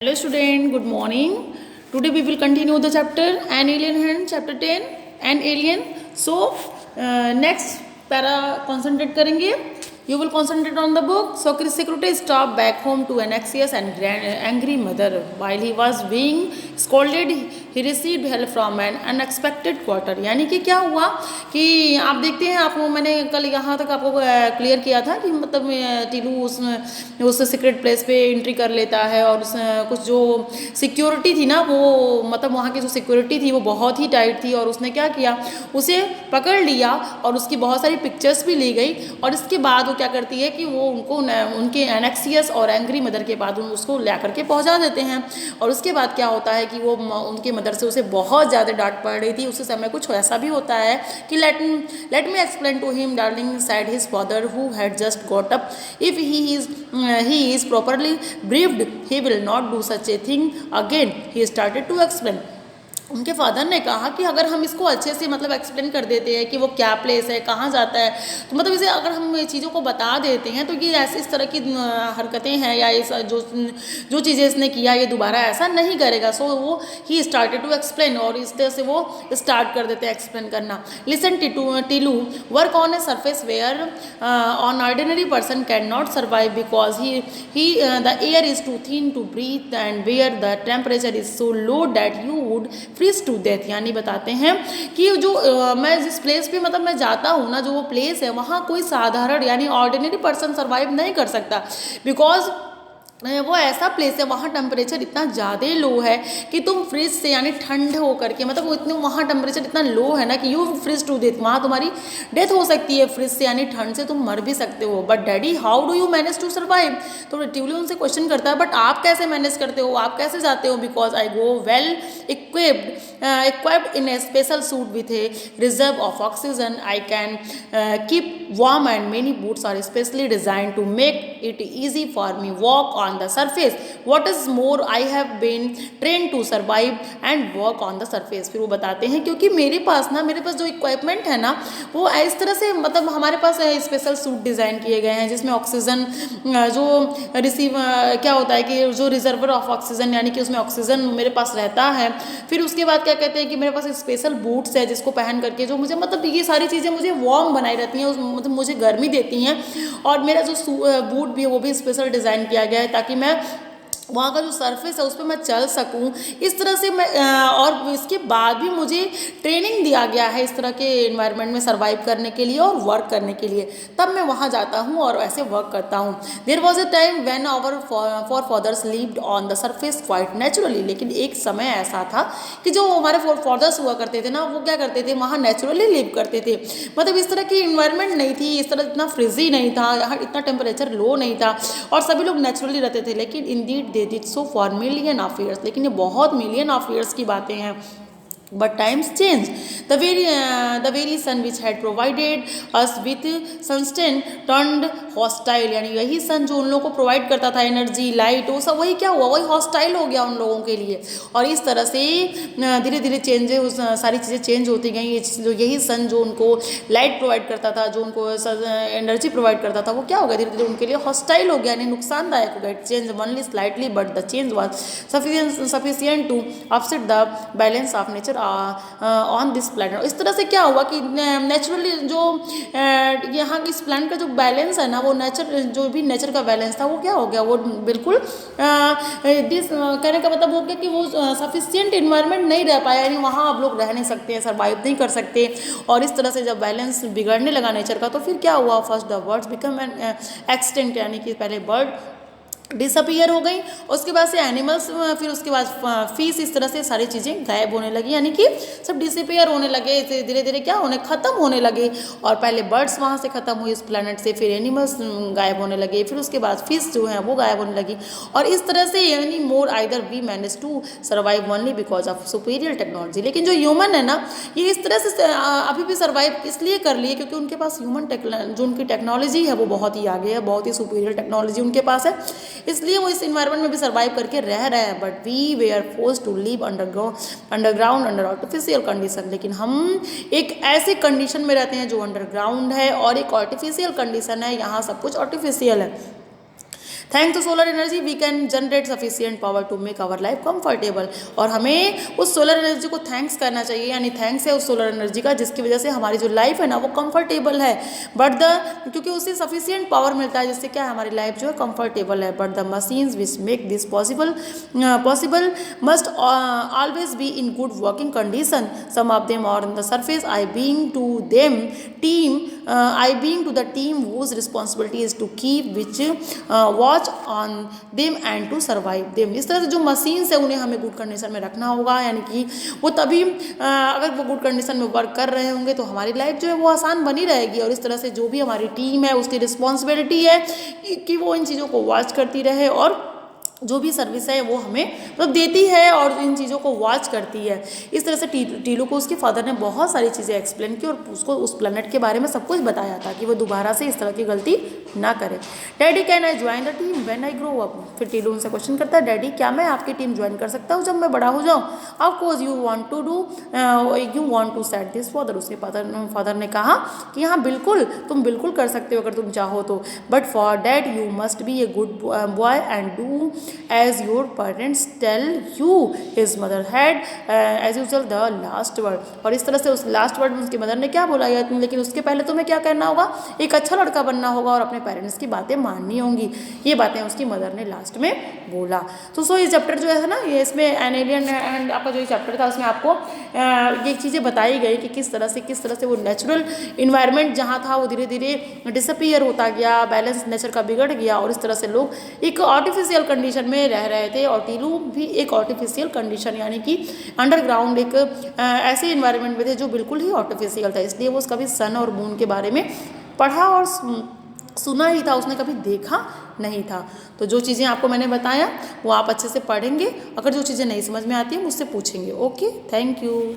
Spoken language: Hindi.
Hello student, good morning. Today we will continue the chapter An Alien Hand, chapter 10, An Alien. So next para concentrate करेंगे. You will concentrate on the book. So Chris Security stopped back home to an anxious and angry mother. While he was being scolded, he received help from an unexpected quarter. यानी कि क्या हुआ कि आप देखते हैं, आपको मैंने कल यहाँ तक आपको क्लियर किया था कि मतलब टीलू उस सीक्रेट प्लेस पे एंट्री कर लेता है और कुछ जो सिक्योरिटी थी ना, वो मतलब वहाँ की जो सिक्योरिटी थी वो बहुत ही टाइट थी और उसने क्या किया, उसे पकड़ लिया और उसकी बहुत सारी पिक्चर्स भी ली गई और इसके बाद क्या करती है कि वो उनको उनके एनेक्सियस और एंग्री मदर के बाद उसको ला करके पहुंचा देते हैं। और उसके बाद क्या होता है कि वो उनके मदर से उसे बहुत ज़्यादा डांट पड़ रही थी। उस समय कुछ ऐसा भी होता है कि let me explain to him darling said his father who had just got up, if he is properly briefed he will not do such a thing again. He started to explain. उनके फादर ने कहा कि अगर हम इसको अच्छे से मतलब एक्सप्लेन कर देते हैं कि वो क्या प्लेस है, कहाँ जाता है, तो मतलब इसे अगर हम चीज़ों को बता देते हैं तो ये ऐसी इस तरह की हरकतें हैं या इस जो चीज़ें इसने किया ये दोबारा ऐसा नहीं करेगा। सो वो ही स्टार्टेड टू एक्सप्लेन और इस तरह से वो स्टार्ट कर देते हैं एक्सप्लेन करना। Listen Tilu, work on a surface where on ordinary person can not survive because he the air is too thin to breathe and where the temperature is so low that you would freeze to death. यानी बताते हैं कि जो मैं जिस प्लेस पे मतलब मैं जाता हूँ ना, जो वो प्लेस है वहाँ कोई साधारण यानी ऑर्डिनरी पर्सन सर्वाइव नहीं कर सकता बिकॉज वो ऐसा प्लेस है, वहाँ टेम्परेचर इतना ज़्यादा लो है कि तुम फ्रिज से यानी ठंड हो करके मतलब वो इतने वहाँ टेम्परेचर इतना लो है ना कि यू फ्रिज टू डेथ, वहाँ तुम्हारी डेथ हो सकती है फ्रिज से यानी ठंड से तुम मर भी सकते हो। But daddy how do you manage to survive? तो ट्यूली उनसे क्वेश्चन करता है बट आप कैसे मैनेज करते हो, आप कैसे जाते हो? Because I go well equipped in a special suit with a reserve of oxygen. I can keep warm and many boots are specially designed to make it easy for me walk on the surface. What is more, I have been trained to survive and work on the surface. फिर वो बताते हैं क्योंकि मेरे पास जो इक्विपमेंट है ना वो इस तरह से मतलब हमारे पास स्पेशल सूट डिज़ाइन किए गए हैं जिसमें ऑक्सीजन जो रिसीव क्या होता है कि जो रिजर्वर ऑफ ऑक्सीजन यानी कि उसमें ऑक्सीजन मेरे पास रहता है। फिर उसके बाद क्या कहते हैं कि मेरे पास स्पेशल बूट्स है जिसको पहन करके जो मुझे मतलब ये सारी चीज़ें मुझे वार्म बनाई रहती हैं, मतलब मुझे गर्मी देती हैं। और मेरा जो बूट भी है वो भी स्पेशल डिज़ाइन किया गया है ताकि मैं वहाँ का जो सरफेस है उस पर मैं चल सकूँ इस तरह से मैं और इसके बाद भी मुझे ट्रेनिंग दिया गया है इस तरह के इन्वायरमेंट में सर्वाइव करने के लिए और वर्क करने के लिए, तब मैं वहाँ जाता हूँ और ऐसे वर्क करता हूँ। There was a time when our forefathers lived on the surface quite naturally. लेकिन एक समय ऐसा था कि जो हमारे फादर्स हुआ करते थे ना वो क्या करते थे, वहाँ नेचुरली लिव करते थे। मतलब इस तरह की इन्वायरमेंट नहीं थी, इस तरह इतना फ्रिजी नहीं था, यहाँ इतना टेम्परेचर लो नहीं था और सभी लोग नेचुरली रहते थे। लेकिन Indeed they did so for million of years, लेकिन ये बहुत मिलियन ऑफ ईयर्स की बातें हैं। But times change. The very sun which had provided us with sunshine turned hostile. यानी यही सन जो उन लोगों को प्रोवाइड करता था एनर्जी लाइट वो सब वही क्या हुआ, वही हॉस्टाइल हो गया उन लोगों के लिए। और इस तरह से धीरे धीरे चेंजेस सारी चीज़ें चेंज होती गई। जो यही सन जो उनको लाइट प्रोवाइड करता था, जो उनको एनर्जी प्रोवाइड करता था, वो क्या हो गया धीरे धीरे उनके लिए हॉस्टाइल हो गया यानी नुकसानदायक हो गया। Change only slightly but the change was sufficient to upset the balance of nature on this planet. इस तरह से क्या हुआ कि नेचुरली जो यहाँ की इस प्लैनेट का जो बैलेंस है ना वो जो भी नेचर का बैलेंस था वो क्या हो गया, वो बिल्कुल कहने का मतलब हो गया कि वो सफिशिएंट इन्वायरमेंट नहीं रह पाया यानी वहाँ आप लोग रह नहीं सकते, सर्वाइव नहीं कर सकते। और इस तरह से जब बैलेंस बिगड़ने लगा नेचर का तो फिर क्या हुआ, first the birds become an extinct यानी कि पहले बर्ड डिसअपियर हो गई, उसके बाद से एनिमल्स, फिर उसके बाद फिश, इस तरह से सारी चीज़ें गायब होने लगी यानी कि सब डिसअपियर होने लगे, धीरे धीरे क्या होने ख़त्म होने लगे। और पहले बर्ड्स वहाँ से ख़त्म हुई इस प्लैनेट से, फिर एनिमल्स गायब होने लगे, फिर उसके बाद फिश जो है वो गायब होने लगी। और इस तरह से यानी more either we manage to survive only because of superior technology. लेकिन जो ह्यूमन है ना ये इस तरह से अभी भी सर्वाइव इसलिए कर लिए क्योंकि उनके पास जो उनकी टेक्नोलॉजी है वो बहुत ही आगे है, बहुत ही सुपीरियर टेक्नोलॉजी उनके पास है, इसलिए वो इस इन्वायरमेंट में भी सर्वाइव करके रह रहे हैं। But we way are force to live underground under artificial condition. लेकिन हम एक ऐसे कंडीशन में रहते हैं जो अंडरग्राउंड है और एक आर्टिफिशियल कंडीशन है, यहाँ सब कुछ आर्टिफिशियल है। Thanks to solar energy we can generate sufficient power to make our life comfortable. और हमें उस सोलर एनर्जी को थैंक्स करना चाहिए, यानी थैंक्स है उस सोलर एनर्जी का जिसकी वजह से हमारी जो लाइफ है ना वो कंफर्टेबल है। बट द क्योंकि उससे सफिशिएंट पावर मिलता है जिससे क्या है हमारी लाइफ जो है कंफर्टेबल है। But the machines which make this possible must always be in good working condition. Some of them are on the surface. I being to the team whose responsibility is to keep which watch on them and to survive them. इस तरह से जो मशीन्स है उन्हें हमें गुड कंडीशन में रखना होगा, यानी कि वो तभी अगर वो गुड कंडीशन में वर्क कर रहे होंगे तो हमारी लाइफ जो है वो आसान बनी रहेगी। और इस तरह से जो भी हमारी टीम है उसकी रिस्पॉन्सिबिलिटी है कि वो इन चीज़ों को वॉच करती रहे और जो भी सर्विस है वो हमें मतलब देती है और इन चीज़ों को वॉच करती है। इस तरह से टीलू को उसके फादर ने बहुत सारी चीज़ें एक्सप्लेन की और उसको उस प्लेनेट के बारे में सब कुछ बताया था कि वो दोबारा से इस तरह की गलती ना करे। Daddy can I join the team when I grow up. फिर टीलू उनसे क्वेश्चन करता है, डैडी क्या मैं आपकी टीम ज्वाइन कर सकता हूँ जब मैं बड़ा हो जाऊँ? Of course you want to set this father. उसके फादर ने कहा कि हाँ बिल्कुल, तुम बिल्कुल कर सकते हो अगर तुम चाहो तो, but for that you must be a good boy and do as your parents tell you. His mother had as usual the last word। और इस तरह से उस लास्ट वर्ड में उसकी मदर ने क्या बोला, लेकिन उसके पहले तुम्हें क्या करना होगा, एक अच्छा लड़का बनना होगा और अपने पेरेंट्स की बातें माननी होंगी। ये बातें उसकी मदर ने लास्ट में बोला। तो सो ये चैप्टर जो है ना, ये इसमें एन एलियन एंड आपका जो चैप्टर था उसमें आपको ये चीज़ें बताई गई कि किस तरह से वो नेचुरल इन्वायरमेंट जहाँ था वो धीरे धीरे डिसअपीयर होता गया, बैलेंस नेचर का बिगड़ गया और इस तरह से लोग एक आर्टिफिशियल कंडीशन में रह रहे थे। और टीलू भी एक आर्टिफिशियल कंडीशन यानी कि अंडरग्राउंड एक ऐसे इन्वायरमेंट में थे जो बिल्कुल ही आर्टिफिशियल था। इसलिए वो कभी सन और मून के बारे में पढ़ा और सुना ही था, उसने कभी देखा नहीं था। तो जो चीज़ें आपको मैंने बताया वो आप अच्छे से पढ़ेंगे, अगर जो चीज़ें नहीं समझ में आती हैं मुझसे पूछेंगे। Okay, thank you.